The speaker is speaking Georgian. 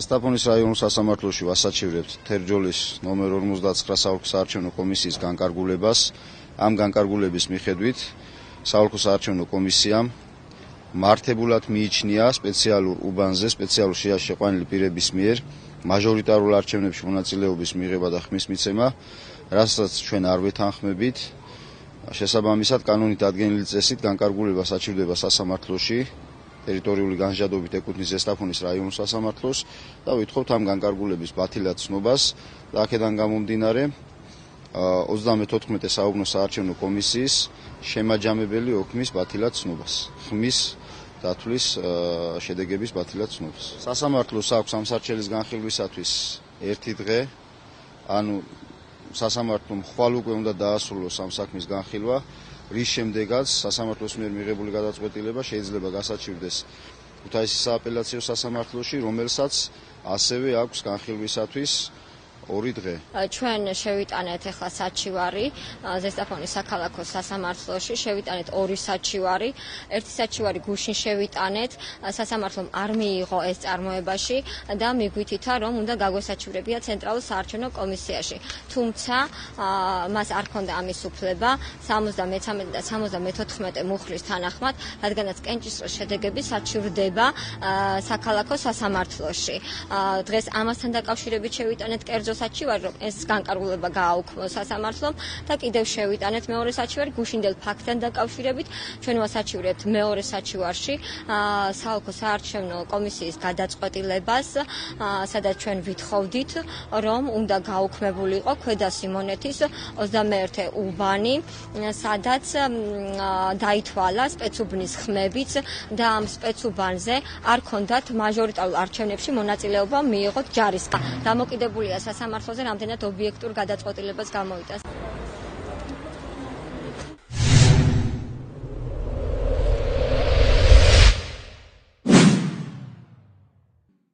სტაფონის რაიონულ სასამართლოში ვასაჩივრებთ თერჯოლის ნომერ 59 საოლქო საარჩევნო კომისიის განკარგულებას. Ამ განკარგულების მიხედვით საოლქო საარჩევნო კომისიამ მართებულად მიიჩნია სპეციალურ უბანზე სპეციალურ სიაში შეყვანილი პირების მიერ მაჟორიტარულ არჩევნებში მონაწილეობის მიღება და ხმის მიცემა, რასაც ჩვენ არ ვეთანხმებით. შესაბამისად კანონით დადგენილი წესით განკარგულება საჩივრდება სასამართლოში ტერიტორიული განსჯადობით ეკუთვნის ზესტაფონის რაიონულ სასამართლოს და ვითხოვთ ამ განკარგულების ბათილად ცნობას და აქედან გამომდინარე 34 საუბნო საარჩევნო კომისიის შემაჯამებელი ოქმის ბათილად ცნობას, ხმის დათვლის შედეგების ბათილად ცნობას. სასამართლოს აქვს ამ სარჩელის განხილვისათვის 1 დღე, ანუ სასამართლომ ხვალ უკვე უნდა დაასრულოს ამ საქმის განხილვა, რის შემდეგაც სასამართლოს მიერ მიღებული გადაწყვეტილება შეიძლება გასაჩივრდეს ქუთაისის სააპელაციო სასამართლოში, რომელსაც ასევე აქვს განხილვისათვის 2 დღე. ჩვენ შევიტანეთ ახლა საჩივარი ზესტაფონის საქალაქო სასამართლოში, შევიტანეთ 2 საჩივარი, ერთი საჩივარი გუშინ შევიტანეთ, სასამართლომ არ მიიღო ეს წარმოებაში და მიგვითითა რომ უნდა გაგვესაჩივრებია ცენტრალურ საარჩევნო კომისიაში. თუმცა მას არ ჰქონდა ამის უფლება 73 და 74 მუხლის თანახმად, რადგანაც კენჭისყრის შედეგები საჩივრდება საქალაქო სასამართლოში. დღეს ამასთან დაკავშირებით შევიტანეთ კერძო საჩივარი, რომ ეს განკარგულება გააუქმოს სასამართლომ და კიდევ შევიტანეთ მეორე საჩივარი გუშინდელ ფაქტთან დაკავშირებით. ჩვენ ვასაჩივრებთ მეორე საჩივარში საოლქო საარჩევნო კომისიის გადაწყვეტილებას, სადაც ჩვენ ვითხოვდით, რომ უნდა გაუქმებულიყო ქვედა სიმონეთის 21 უბანი, სადაც დაითვალა სპეცუბნის ხმებიც და ამ სპეცუბანზე არ ჰქონდათ მაჟორიტარულ არჩევნებში მონაწილეობა მიიღოთ ჯარისკა. დამოკიდებულია სასამართლოზე რამდენად ობიექტურ გადაწყვეტილებას გამოიტანს.